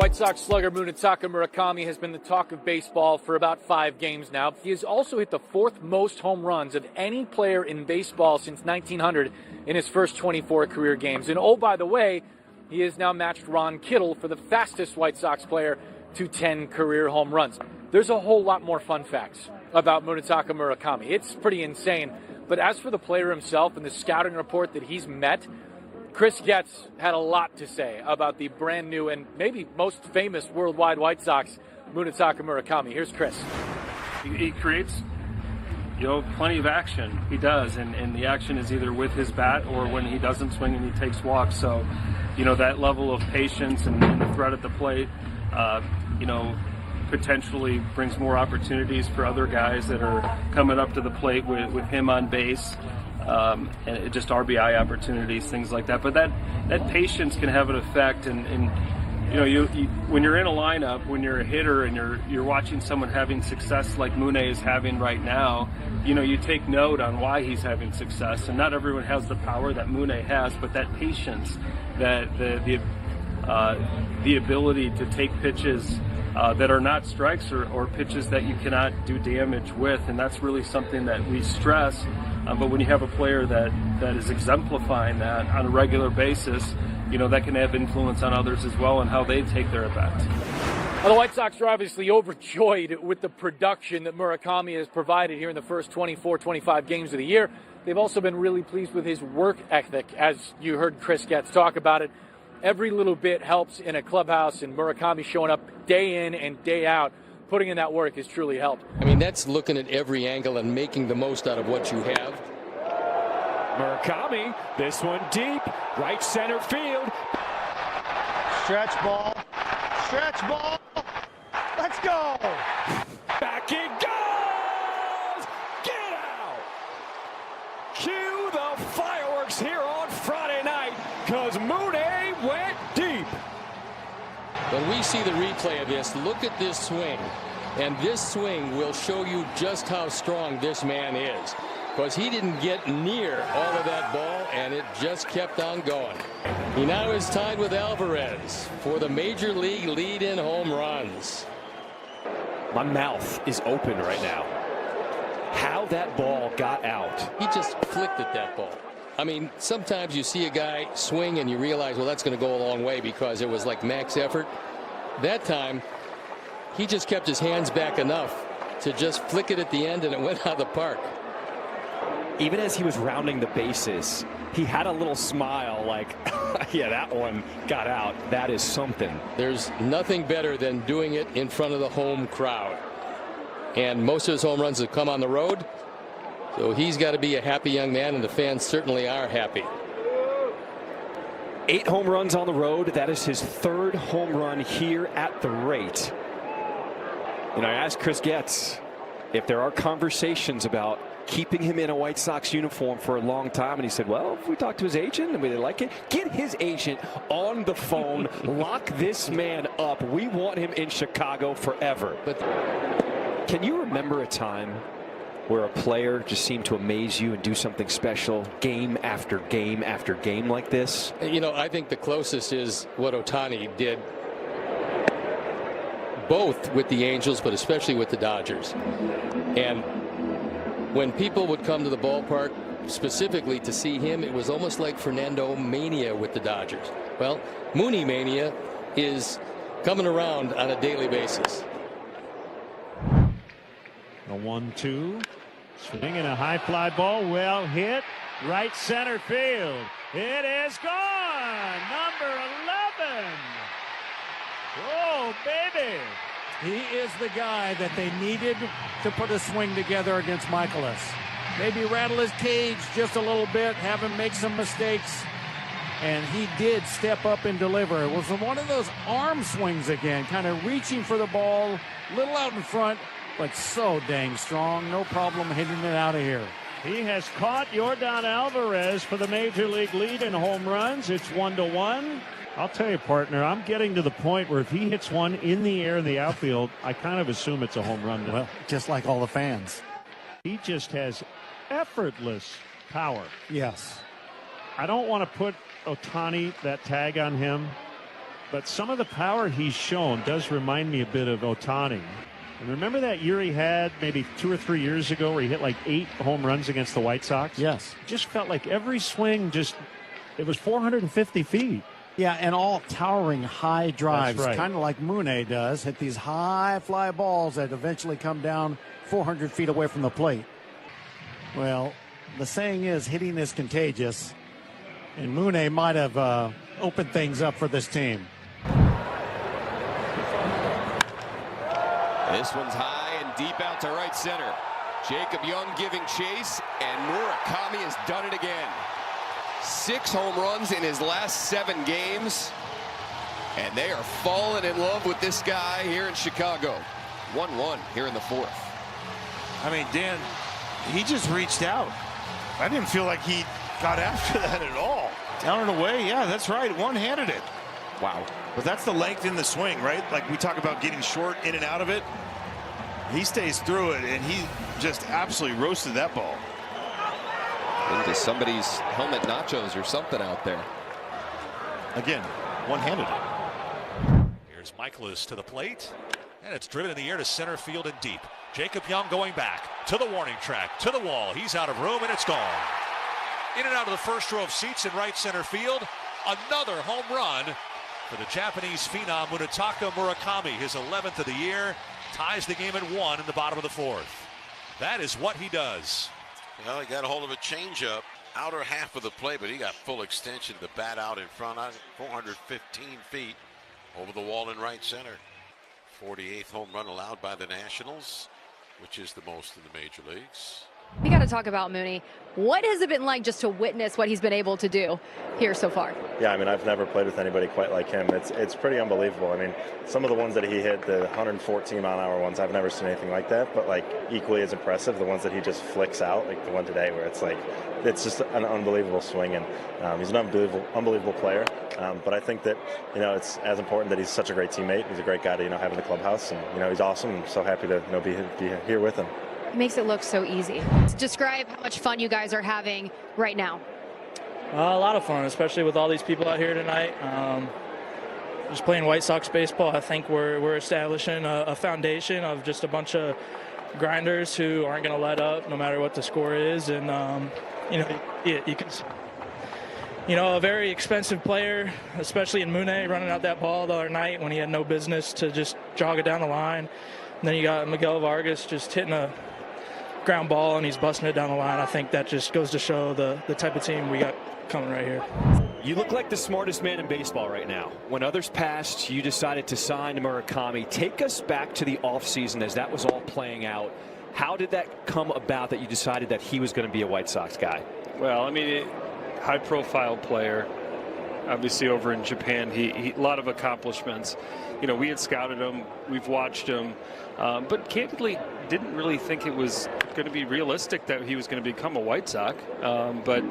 White Sox slugger Munetaka Murakami has been the talk of baseball for about 5 games now. He has also hit the 4th most home runs of any player in baseball since 1900 in his first 24 career games. And oh, by the way, he has now matched Ron Kittle for the fastest White Sox player to 10 career home runs. There's a whole lot more fun facts about Munetaka Murakami. It's pretty insane. But as for the player himself and the scouting report that he's met, Chris Getz had a lot to say about the brand new and maybe most famous worldwide White Sox, Munetaka Murakami. Here's Chris. He creates, plenty of action. He does, and the action is either with his bat or when he doesn't swing and he takes walks. So, that level of patience and the threat at the plate, potentially brings more opportunities for other guys that are coming up to the plate with him on base. And just RBI opportunities, things like that. But that patience can have an effect, and when you're in a lineup, when you're a hitter and you're watching someone having success like Mune is having right now, you take note on why he's having success. And not everyone has the power that Mune has, but that patience, that the ability to take pitches that are not strikes or pitches that you cannot do damage with, and that's really something that we stress. But when you have a player that is exemplifying that on a regular basis, that can have influence on others as well and how they take their at-bats. Well, the White Sox are obviously overjoyed with the production that Murakami has provided here in the first 24, 25 games of the year. They've also been really pleased with his work ethic, as you heard Chris Getz talk about it. Every little bit helps in a clubhouse, and Murakami showing up day in and day out, putting in that work has truly helped. I mean, that's looking at every angle and making the most out of what you have. Murakami, this one deep, right center field. Stretch ball, let's go! Back he goes! Get out! Cue the fireworks here on Friday night, because Mooney went deep. When we see the replay of this, look at this swing. And this swing will show you just how strong this man is. Because he didn't get near all of that ball, and it just kept on going. He now is tied with Alvarez for the Major League lead in home runs. My mouth is open right now. How that ball got out. He just flicked at that ball. I mean, sometimes you see a guy swing and you realize, well, that's going to go a long way because it was like max effort. That time, he just kept his hands back enough to just flick it at the end, and it went out of the park. Even as he was rounding the bases, he had a little smile like, yeah, that one got out. That is something. There's nothing better than doing it in front of the home crowd. And most of his home runs have come on the road. So he's got to be a happy young man, and the fans certainly are happy. 8 home runs on the road. That is his 3rd home run here at the rate. And I asked Chris Getz if there are conversations about keeping him in a White Sox uniform for a long time, and he said, well, if we talk to his agent and we like it, get his agent on the phone, lock this man up. We want him in Chicago forever. But can you remember a time where a player just seemed to amaze you and do something special game after game after game like this? I think the closest is what Ohtani did, both with the Angels, but especially with the Dodgers. And when people would come to the ballpark specifically to see him, it was almost like Fernando mania with the Dodgers. Well, Mooney mania is coming around on a daily basis. A 1-2. Swinging a high fly ball, well hit, right center field. It is gone. Number 11. Oh, baby. He is the guy that they needed to put a swing together against Michaelis. Maybe rattle his cage just a little bit, have him make some mistakes. And he did step up and deliver. It was one of those arm swings again, kind of reaching for the ball, little out in front, but so dang strong. No problem hitting it out of here. He has caught Yordan Alvarez for the Major League lead in home runs. It's 1-1. I'll tell you, partner, I'm getting to the point where if he hits one in the air in the outfield, I kind of assume it's a home run now. Well, just like all the fans. He just has effortless power. Yes. I don't want to put Ohtani, that tag on him, But some of the power he's shown does remind me a bit of Ohtani. And remember that year he had maybe 2 or 3 years ago where he hit like 8 home runs against the White Sox? Yes. It just felt like every swing it was 450 feet. Yeah, and all towering high drives, right. kind of like Munetaka does, hit these high fly balls that eventually come down 400 feet away from the plate. Well, the saying is hitting is contagious, and Munetaka might have opened things up for this team. This one's high and deep out to right center. Jacob Young giving chase, and Murakami has done it again. 6 home runs in his last 7 games, and they are falling in love with this guy here in Chicago. 1-1 here in the 4th. I mean, Dan, he just reached out. I didn't feel like he got after that at all. Down and away, yeah, that's right. One-handed it. Wow. But that's the length in the swing, right? Like we talk about getting short in and out of it. He stays through it, and he just absolutely roasted that ball. Into somebody's helmet nachos or something out there. Again, one-handed. Here's Michaelis to the plate, and it's driven in the air to center field and deep. Jacob Young going back to the warning track, to the wall. He's out of room, and it's gone. In and out of the first row of seats in right center field. Another home run for the Japanese phenom Munetaka Murakami, his 11th of the year, ties the game at 1 in the bottom of the 4th. That is what he does. Well, he got a hold of a changeup, outer half of the play, but he got full extension, the bat out in front, 415 feet over the wall in right center. 48th home run allowed by the Nationals, which is the most in the major leagues. We got to talk about Mooney. What has it been like just to witness what he's been able to do here so far? Yeah, I mean, I've never played with anybody quite like him. It's pretty unbelievable. I mean, some of the ones that he hit, the 114-mile-an-hour ones, I've never seen anything like that. But like equally as impressive, the ones that he just flicks out, like the one today, where it's like it's just an unbelievable swing, and he's an unbelievable player. But I think that it's as important that he's such a great teammate. He's a great guy to have in the clubhouse, and he's awesome. I'm so happy to be here with him. It makes it look so easy. Describe how much fun you guys are having right now. A lot of fun, especially with all these people out here tonight. Just playing White Sox baseball, I think we're establishing a foundation of just a bunch of grinders who aren't going to let up no matter what the score is. And, you can see, a very expensive player, especially in Munetaka, running out that ball the other night when he had no business to just jog it down the line. And then you got Miguel Vargas just hitting a ground ball, and he's busting it down the line. I think that just goes to show the type of team we got coming right here. You look like the smartest man in baseball right now. When others passed, you decided to sign Murakami. Take us back to the offseason as that was all playing out. How did that come about that you decided that he was going to be a White Sox guy? Well, I mean, high-profile player. Obviously, over in Japan, he a lot of accomplishments. We had scouted him, we've watched him, but candidly didn't really think it was going to be realistic that he was going to become a White Sox. But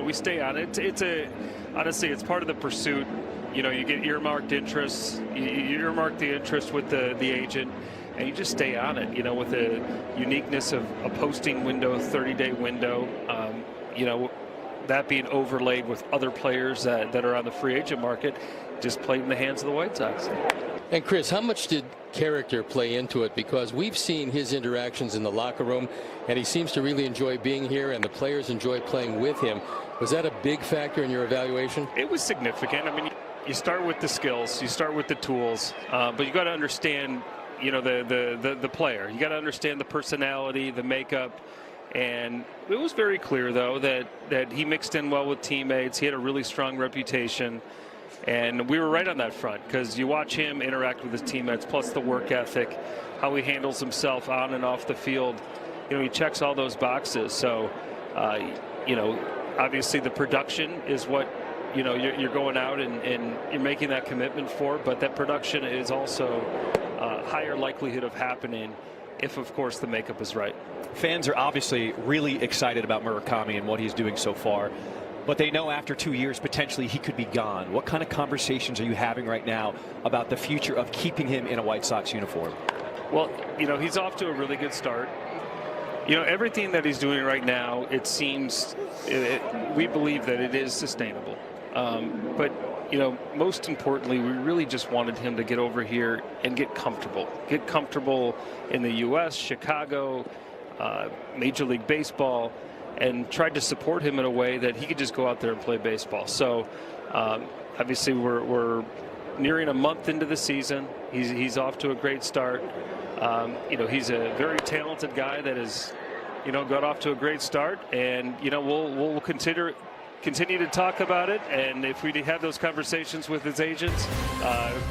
we stay on it. Honestly, it's part of the pursuit. You get earmarked interests. You earmark the interest with the agent, and you just stay on it. With the uniqueness of a posting window, 30-day window. That being overlaid with other players that are on the free agent market, just played in the hands of the White Sox. And Chris, how much did character play into it? Because we've seen his interactions in the locker room, and he seems to really enjoy being here, and the players enjoy playing with him. Was that a big factor in your evaluation? It was significant. I mean, you start with the skills, you start with the tools, but you got to understand, the player. You got to understand the personality, the makeup. And it was very clear, though, that he mixed in well with teammates. He had a really strong reputation. And we were right on that front because you watch him interact with his teammates, plus the work ethic, how he handles himself on and off the field. He checks all those boxes. So, obviously the production is what, you're going out and you're making that commitment for. But that production is also a higher likelihood of happening if, of course, the makeup is right. Fans are obviously really excited about Murakami and what he's doing so far, but they know after 2 years potentially he could be gone. What kind of conversations are you having right now about the future of keeping him in a White Sox uniform? Well, he's off to a really good start. Everything that he's doing right now, it seems, we believe that it is sustainable. But most importantly, we really just wanted him to get over here and get comfortable in the U.S., Chicago, Major League Baseball, and tried to support him in a way that he could just go out there and play baseball. So obviously we're nearing a month into the season. He's off to a great start. He's a very talented guy that has, got off to a great start, and we'll continue to talk about it, and if we have those conversations with his agents,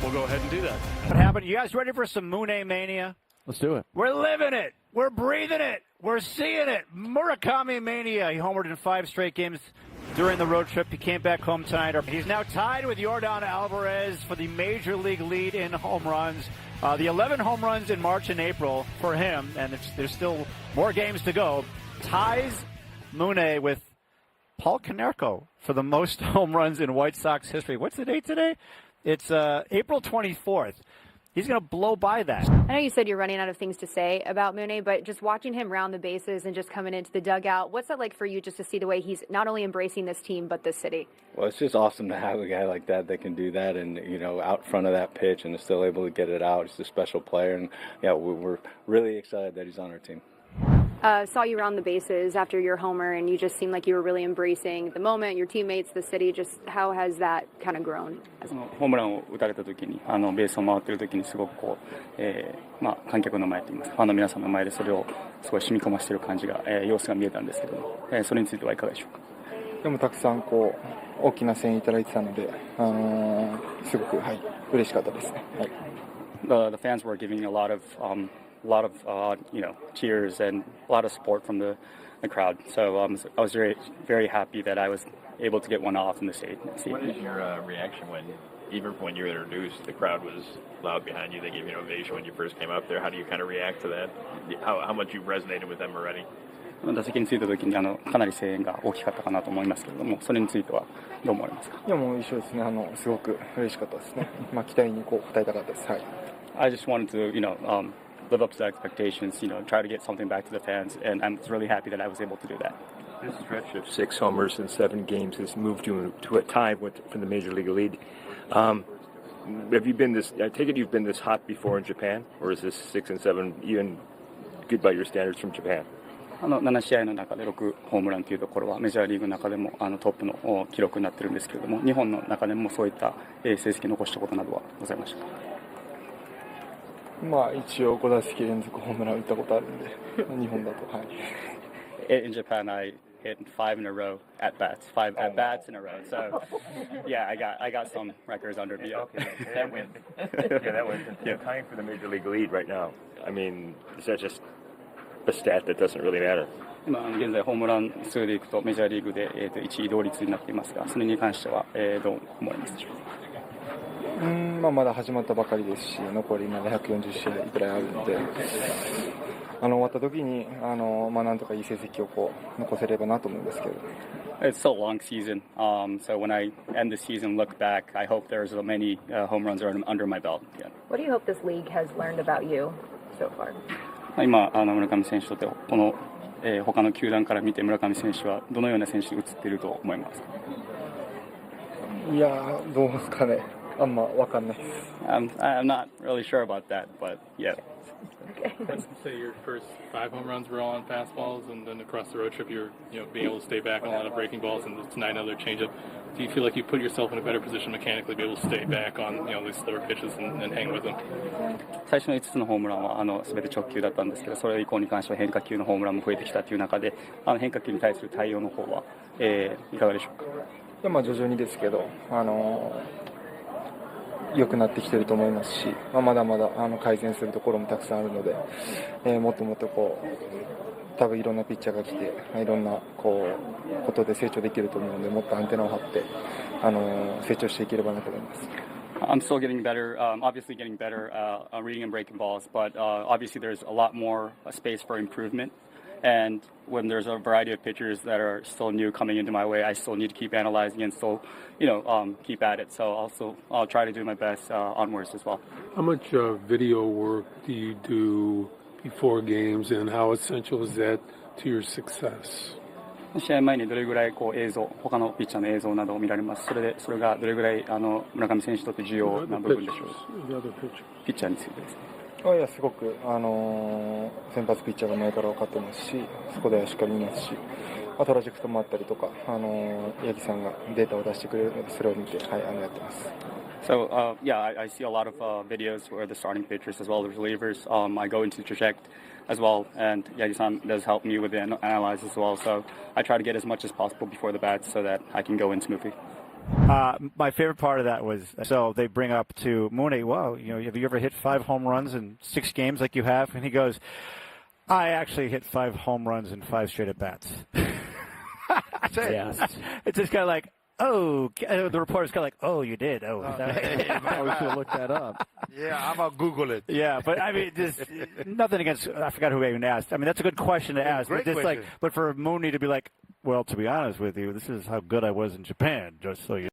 we'll go ahead and do that. What happened? You guys ready for some Mune mania? Let's do it. We're living it. We're breathing it. We're seeing it. Murakami mania. He homered in 5 straight games during the road trip. He came back home tonight. He's now tied with Yordan Alvarez for the major league lead in home runs. The 11 home runs in March and April for him, and there's still more games to go. Ties Mune with Paul Konerko for the most home runs in White Sox history. What's the date today? It's April 24th. He's going to blow by that. I know you said you're running out of things to say about Mune, but just watching him round the bases and just coming into the dugout, what's that like for you just to see the way he's not only embracing this team, but this city? Well, it's just awesome to have a guy like that can do that and, out front of that pitch and is still able to get it out. He's a special player, and, we're really excited that he's on our team. Saw you round the bases after your homer, and you just seemed like you were really embracing the moment, your teammates, the city. Just how has that kind of grown? ホームランを打たれた時にベースを回っている時にすごく観客の前といいますか、ファンの皆さんの前でそれをすごい染み込ませている感じが、様子が見えたんですけども、それについてはいかがでしょうか。でもたくさん大きな声援いただいてたので、すごく嬉しかったですね。The fans were giving a lot of cheers and a lot of support from the crowd. So I was very, very happy that I was able to get one off in the state. What is your reaction even when you were introduced, the crowd was loud behind you? They gave you an ovation when you first came up there. How do you kind of react to that? How much you've resonated with them already? 打席についた時にかなり声援が大きかったかなと思いますけれども、それについてはどう思われますか。いやもう一緒ですね。すごく嬉しかったですね。期待に応えたかったです。はい。I just wanted to, live up to the expectations, try to get something back to the fans, and I'm really happy that I was able to do that. This stretch of 6 homers in 7 games has moved you to a tie for the Major League lead. Have you been this? I take it you've been this hot before in Japan, or is this 6 and 7 even good by your standards from Japan? 7試合の中で6ホームランというところはメジャーリーグの中でもトップの記録になってるんですけれども、日本の中でもそういった成績を残したことなどはございましたか。一応5打席連続ホームラン打ったことあるんで、日本だとIn Japan, I hit 5 in a row at bats, 5 at bats in a row. So, yeah, I got some records under me. Okay, that wins. That wins. You're tying for the Major League lead right now. I mean, is that just a stat that doesn't really matter? 今現在ホームラン数でいくとメジャーリーグで1位同率になっていますが、それに関してはどう思われますでしょうか。まだ始まったばかりですし、残りまだ140試合ぐらいあるので、終わった時になんとかいい成績を残せればなと思うんですけど。It's still a long season, so when I end the season, look back, I hope there's many home runs under my belt. Yeah. What do you hope this league has learned about you so far? 今村上選手とこの他の球団から見て村上選手はどのような選手に映っていると思いますか。いやどうですかね。あんまわかんないです。I'm not really sure about that, but yeah. Okay. Let's say your first 5 home runs were all on fastballs, and then across the road trip, you're being able to stay back on a lot of breaking balls, and tonight another changeup. Do you feel like you put yourself in a better position mechanically to be able to stay back on these slower pitches and hang with them? 最初の5つのホームランは全て直球だったんですけど、それ以降に関しては変化球のホームランも増えてきたという中で、変化球に対する対応の方は、いかがでしょうか。徐々にですけど、良くなってきてると思いますし、まだまだ改善するところもたくさんあるので、もっともっと多分いろんなピッチャーが来て、いろんなことで成長できると思うので、もっとアンテナを張って成長していければなと思います。I'm still getting better, obviously getting better reading and breaking balls, but obviously there's a lot more space for improvement. And when there's a variety of pitchers that are still new coming into my way, I still need to keep analyzing and still, keep at it. So I'll try to do my best onwards as well. How much video work do you do before games, and how essential is that to your success? 試合前にどれぐらいこう映像、他のピッチャーの映像などを見られます。それがどれぐらい村上選手にとって重要な部分でしょう。ピッチャーについてですね。いやすごく、先発ピッチャーが前から分かってますし、そこではしっかり見ますし、プロジェクトもあったりとか、八木さんがデータを出してくれるので、それを見て、はい、やってます。So I see a lot of videos where the starting pitchers as well as relievers. I go into Traject as well, and Yagi-san does help me with the analyze as well. So I try to get as much as possible before the bats so that I can go in smoothly. My favorite part of that was, so they bring up to Mune, wow, have you ever hit 5 home runs in 6 games like you have? And he goes, I actually hit 5 home runs in 5 straight at bats. Yes. It's just kind of like, oh, the reporter's kind of like, oh, you did. Oh, we should have looked that up. Yeah, I'm going to Google it. Yeah, but I mean, just nothing against, I forgot who even asked. I mean, that's a good question to ask. Great but just question. but for Mooney to be like, well, to be honest with you, this is how good I was in Japan, just so you